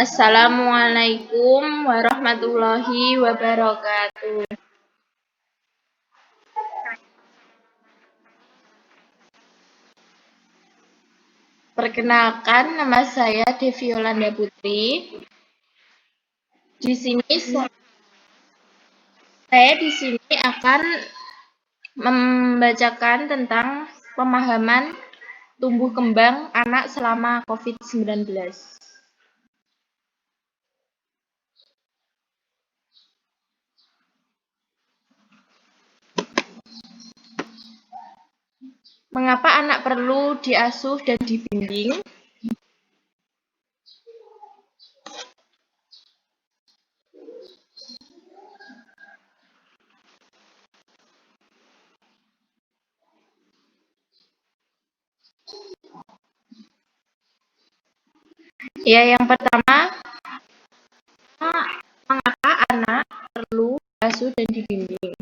Assalamualaikum warahmatullahi wabarakatuh. Perkenalkan, nama saya Devi Yolanda Putri. Di sini saya akan membacakan tentang pemahaman tumbuh kembang anak selama COVID-19. Mengapa anak perlu diasuh dan dibimbing? Ya, yang pertama, mengapa anak perlu diasuh dan dibimbing?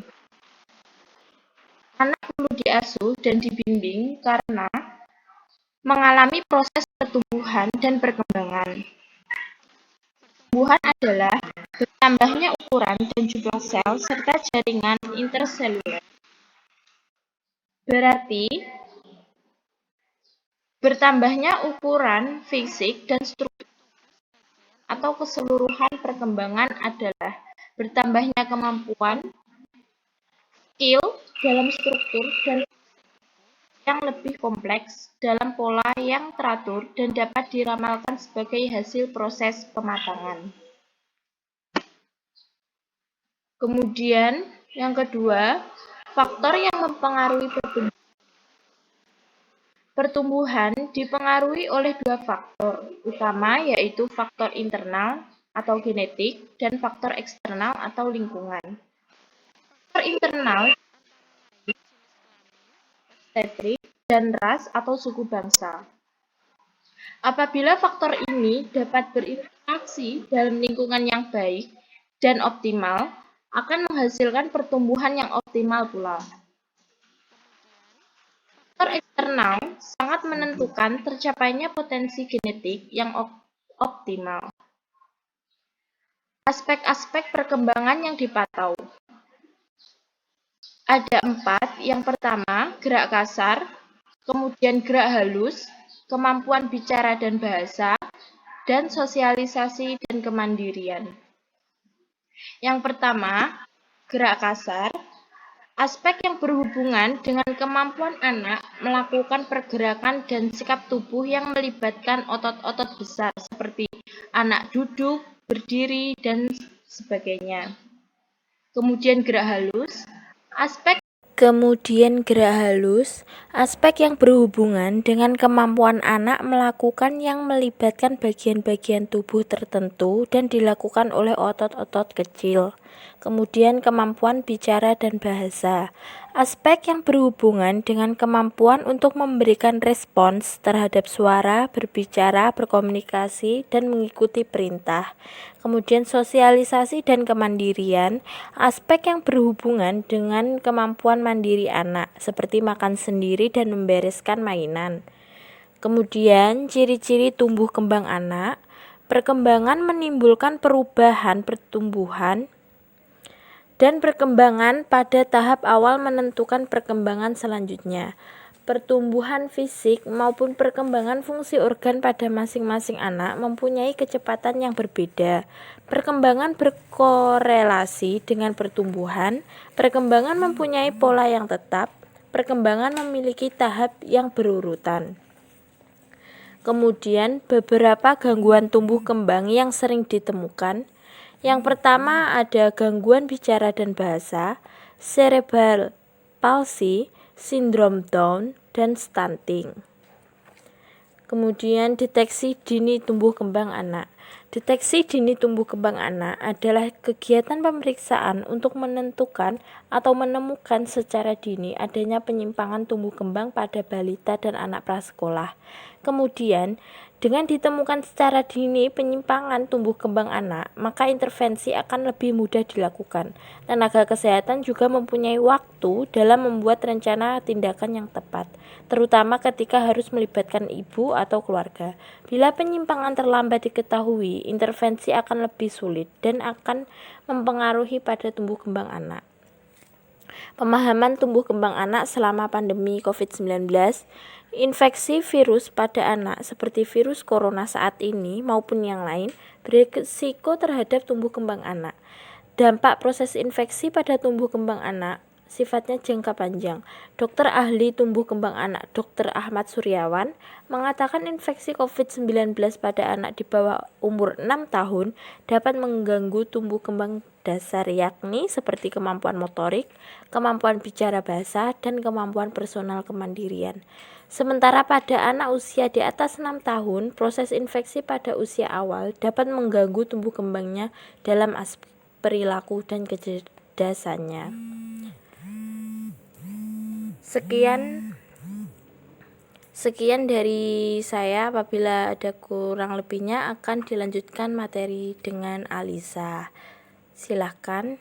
Anak perlu diasuh dan dibimbing karena mengalami proses pertumbuhan dan perkembangan. Pertumbuhan adalah bertambahnya ukuran dan jumlah sel serta jaringan interseluler. Berarti, bertambahnya ukuran fisik dan struktur atau keseluruhan perkembangan adalah bertambahnya kemampuan, skill dalam struktur dan yang lebih kompleks dalam pola yang teratur dan dapat diramalkan sebagai hasil proses pematangan. Kemudian, yang kedua, faktor yang mempengaruhi pertumbuhan dipengaruhi oleh dua faktor utama, yaitu faktor internal atau genetik dan faktor eksternal atau lingkungan. Faktor internal etnik dan ras atau suku bangsa. Apabila faktor ini dapat berinteraksi dalam lingkungan yang baik dan optimal, akan menghasilkan pertumbuhan yang optimal pula. Faktor eksternal sangat menentukan tercapainya potensi genetik yang optimal. Aspek-aspek perkembangan yang dipantau. Ada 4. Yang pertama, gerak kasar, kemudian gerak halus, kemampuan bicara dan bahasa, dan sosialisasi dan kemandirian. Yang pertama, gerak kasar. Aspek yang berhubungan dengan kemampuan anak melakukan pergerakan dan sikap tubuh yang melibatkan otot-otot besar seperti anak duduk, berdiri, dan sebagainya. Kemudian gerak halus. Aspek yang berhubungan dengan kemampuan anak melakukan yang melibatkan bagian-bagian tubuh tertentu dan dilakukan oleh otot-otot kecil. Kemudian kemampuan bicara dan bahasa. Aspek yang berhubungan dengan kemampuan untuk memberikan respons terhadap suara, berbicara, berkomunikasi, dan mengikuti perintah. Kemudian sosialisasi dan kemandirian, aspek yang berhubungan dengan kemampuan mandiri anak, seperti makan sendiri dan membereskan mainan. Kemudian ciri-ciri tumbuh kembang anak, perkembangan menimbulkan perubahan pertumbuhan, dan perkembangan pada tahap awal menentukan perkembangan selanjutnya. Pertumbuhan fisik maupun perkembangan fungsi organ pada masing-masing anak mempunyai kecepatan yang berbeda. Perkembangan berkorelasi dengan pertumbuhan, perkembangan mempunyai pola yang tetap, perkembangan memiliki tahap yang berurutan. Kemudian, beberapa gangguan tumbuh kembang yang sering ditemukan. Yang pertama ada gangguan bicara dan bahasa, cerebral palsy, sindrom Down, dan stunting. Kemudian deteksi dini tumbuh kembang anak. Deteksi dini tumbuh kembang anak adalah kegiatan pemeriksaan untuk menentukan atau menemukan secara dini adanya penyimpangan tumbuh kembang pada balita dan anak prasekolah. Kemudian, dengan ditemukan secara dini penyimpangan tumbuh kembang anak, maka intervensi akan lebih mudah dilakukan. Tenaga kesehatan juga mempunyai waktu dalam membuat rencana tindakan yang tepat, terutama ketika harus melibatkan ibu atau keluarga. Bila penyimpangan terlambat diketahui, intervensi akan lebih sulit dan akan mempengaruhi pada tumbuh kembang anak. Pemahaman tumbuh kembang anak selama pandemi COVID-19, infeksi virus pada anak seperti virus corona saat ini maupun yang lain berisiko terhadap tumbuh kembang anak. Dampak proses infeksi pada tumbuh kembang anak sifatnya jangka panjang. Dokter ahli tumbuh kembang anak Dr. Ahmad Suryawan mengatakan infeksi COVID-19 pada anak di bawah umur 6 tahun dapat mengganggu tumbuh kembang dasar yakni seperti kemampuan motorik, kemampuan bicara bahasa, dan kemampuan personal kemandirian. Sementara pada anak usia di atas 6 tahun, proses infeksi pada usia awal dapat mengganggu tumbuh kembangnya dalam aspek perilaku dan kecerdasannya. Sekian dari saya. Apabila ada kurang lebihnya akan dilanjutkan materi dengan Alisa. Silahkan.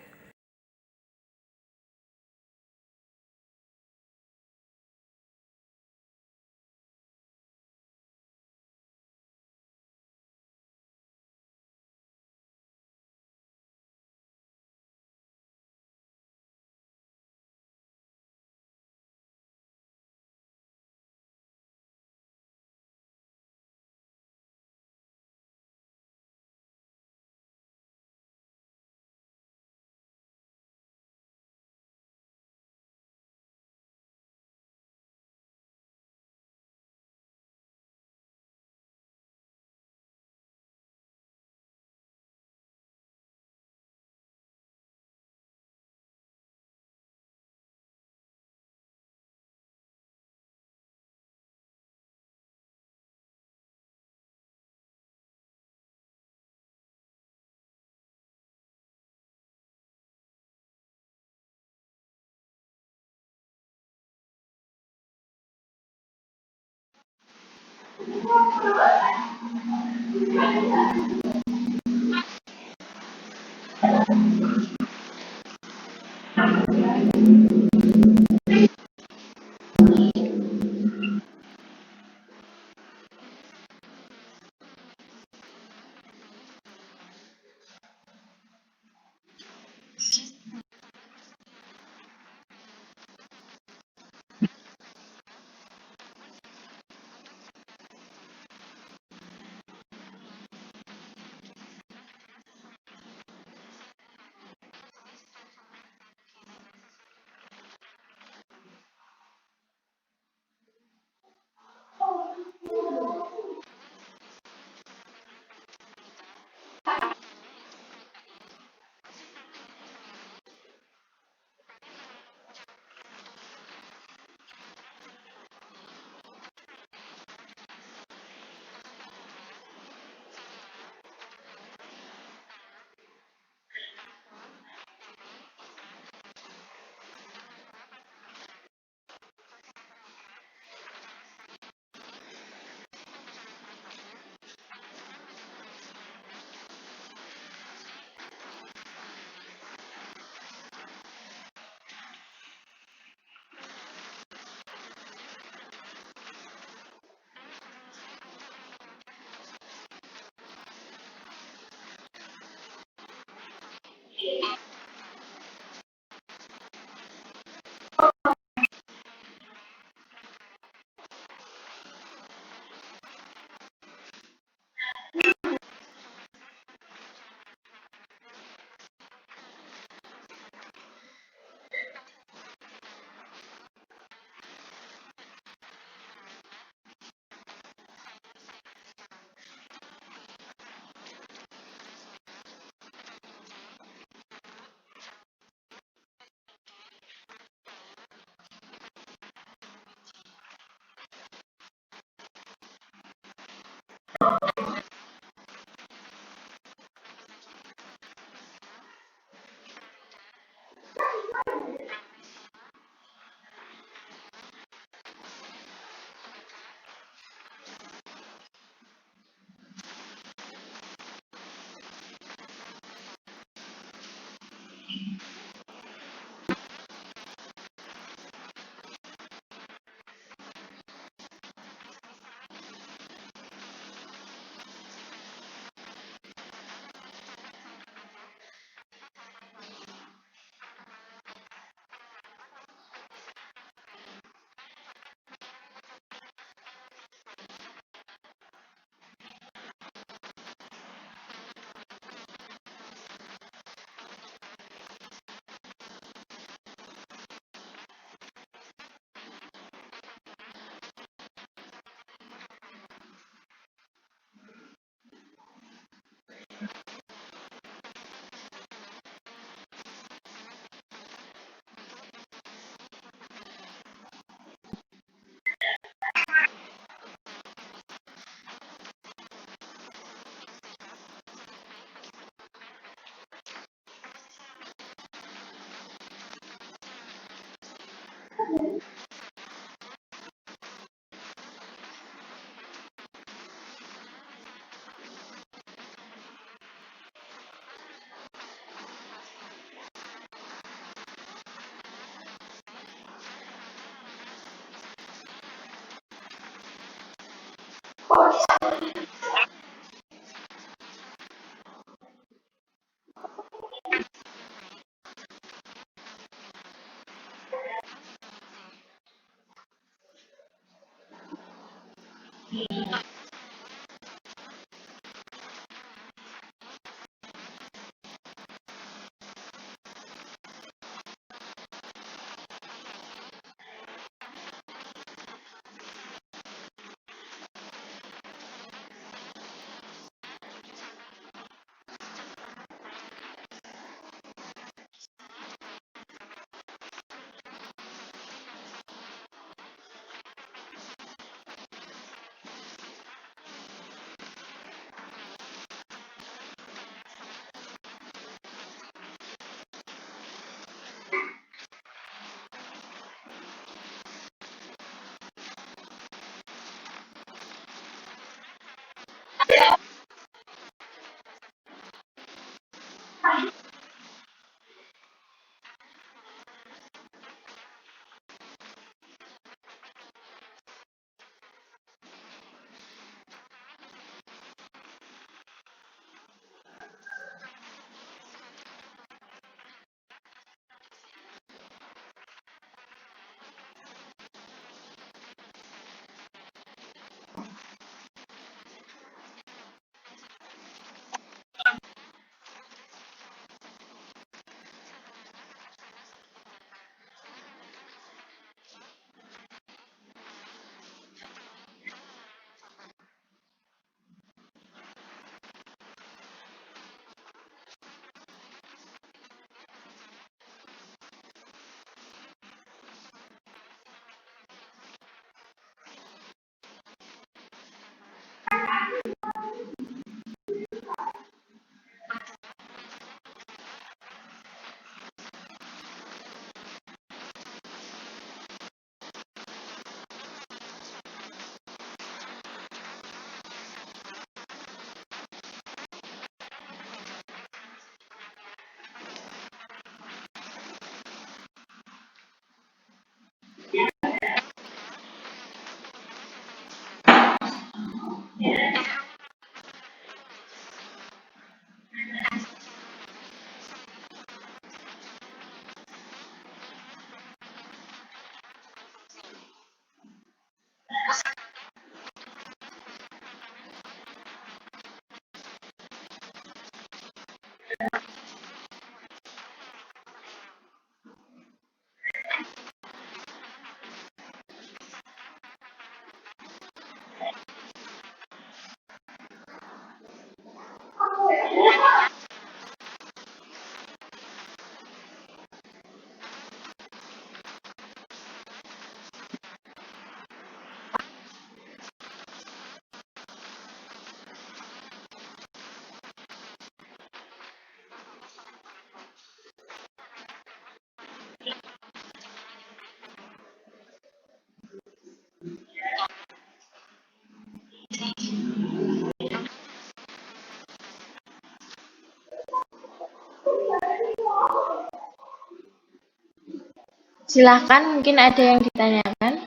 Silahkan, mungkin ada yang ditanyakan.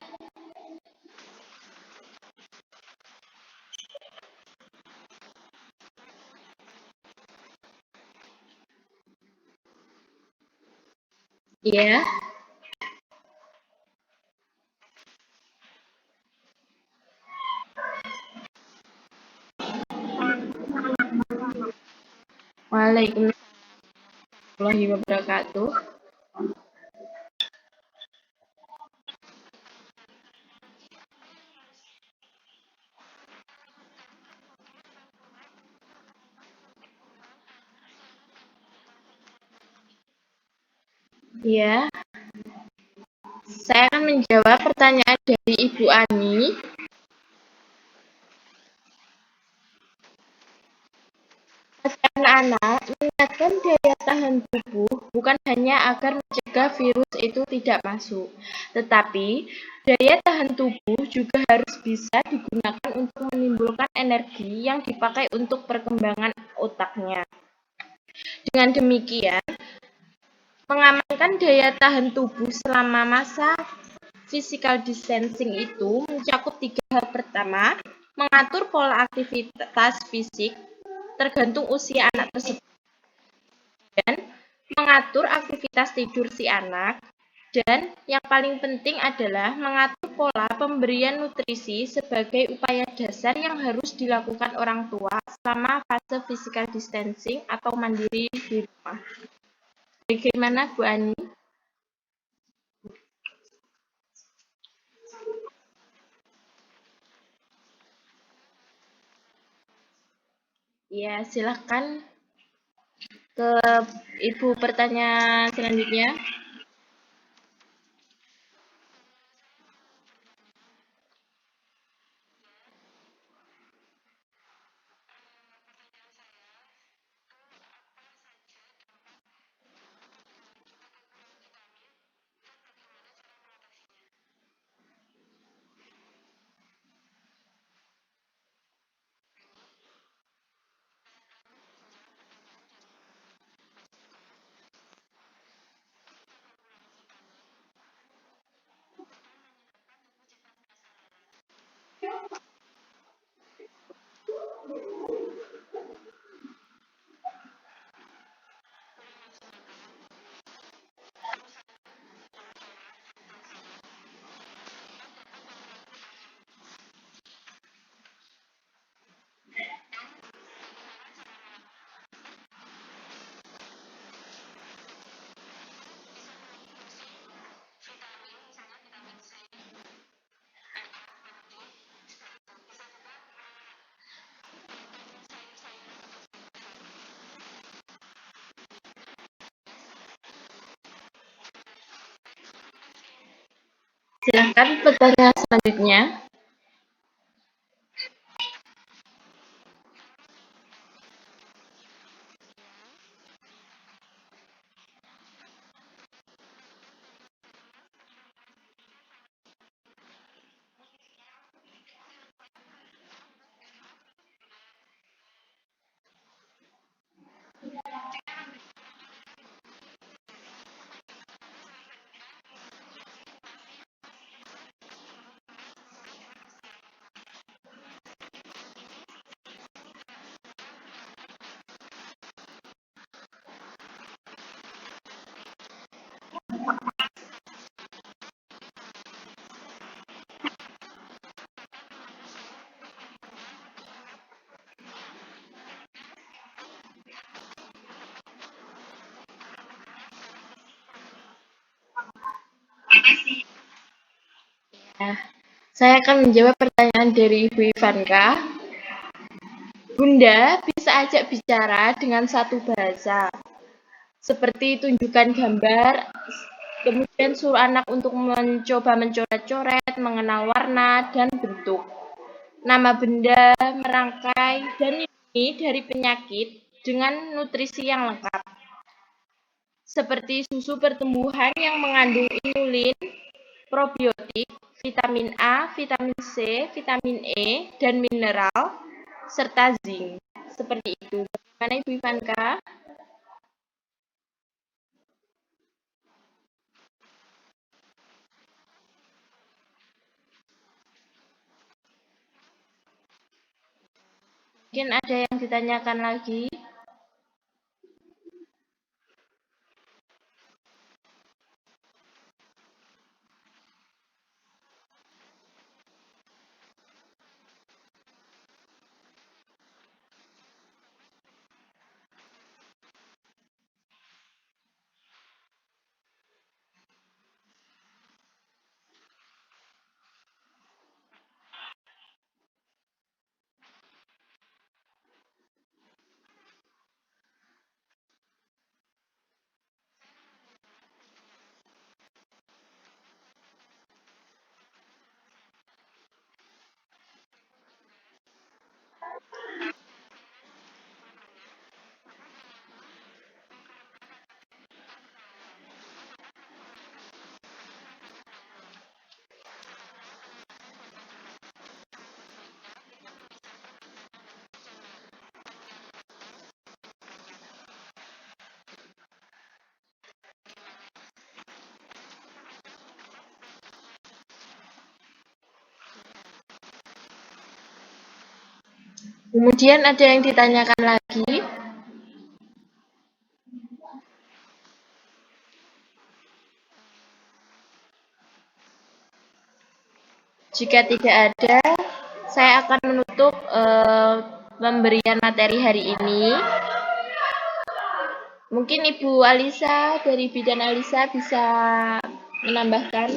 Iya. Waalaikumsalam warahmatullahi wabarakatuh. Iya, saya akan menjawab pertanyaan dari Ibu Ani. Anak-anak meningkatkan daya tahan tubuh bukan hanya agar mencegah virus itu tidak masuk, tetapi daya tahan tubuh juga harus bisa digunakan untuk menimbulkan energi yang dipakai untuk perkembangan otaknya. Dengan demikian, mengamankan daya tahan tubuh selama masa physical distancing itu mencakup 3 hal. Pertama, mengatur pola aktivitas fisik tergantung usia anak tersebut, dan mengatur aktivitas tidur si anak, dan yang paling penting adalah mengatur pola pemberian nutrisi sebagai upaya dasar yang harus dilakukan orang tua selama fase physical distancing atau mandiri di rumah. Bagaimana Bu Ani? Ya, silahkan ke Ibu pertanyaan selanjutnya. Silahkan pertanyaan selanjutnya. Nah, saya akan menjawab pertanyaan dari Ibu Ivanka. Bunda bisa ajak bicara dengan satu bahasa, seperti tunjukkan gambar, kemudian suruh anak untuk mencoba mencoret-coret, mengenal warna dan bentuk, nama benda, merangkai, dan ini dari penyakit dengan nutrisi yang lengkap, seperti susu pertumbuhan yang mengandung inulin, probiotik, vitamin A, vitamin C, vitamin E, dan mineral, serta zinc. Seperti itu. Bagaimana Ibu Ivanka? Mungkin ada yang ditanyakan lagi. Kemudian ada yang ditanyakan lagi. Jika tidak ada, saya akan menutup pemberian materi hari ini. Mungkin Ibu Alisa dari Bidan Alisa bisa menambahkan.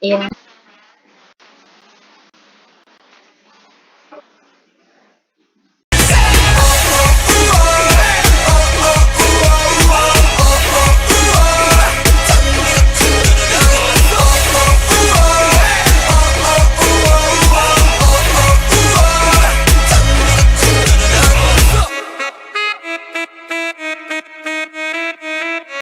Iya.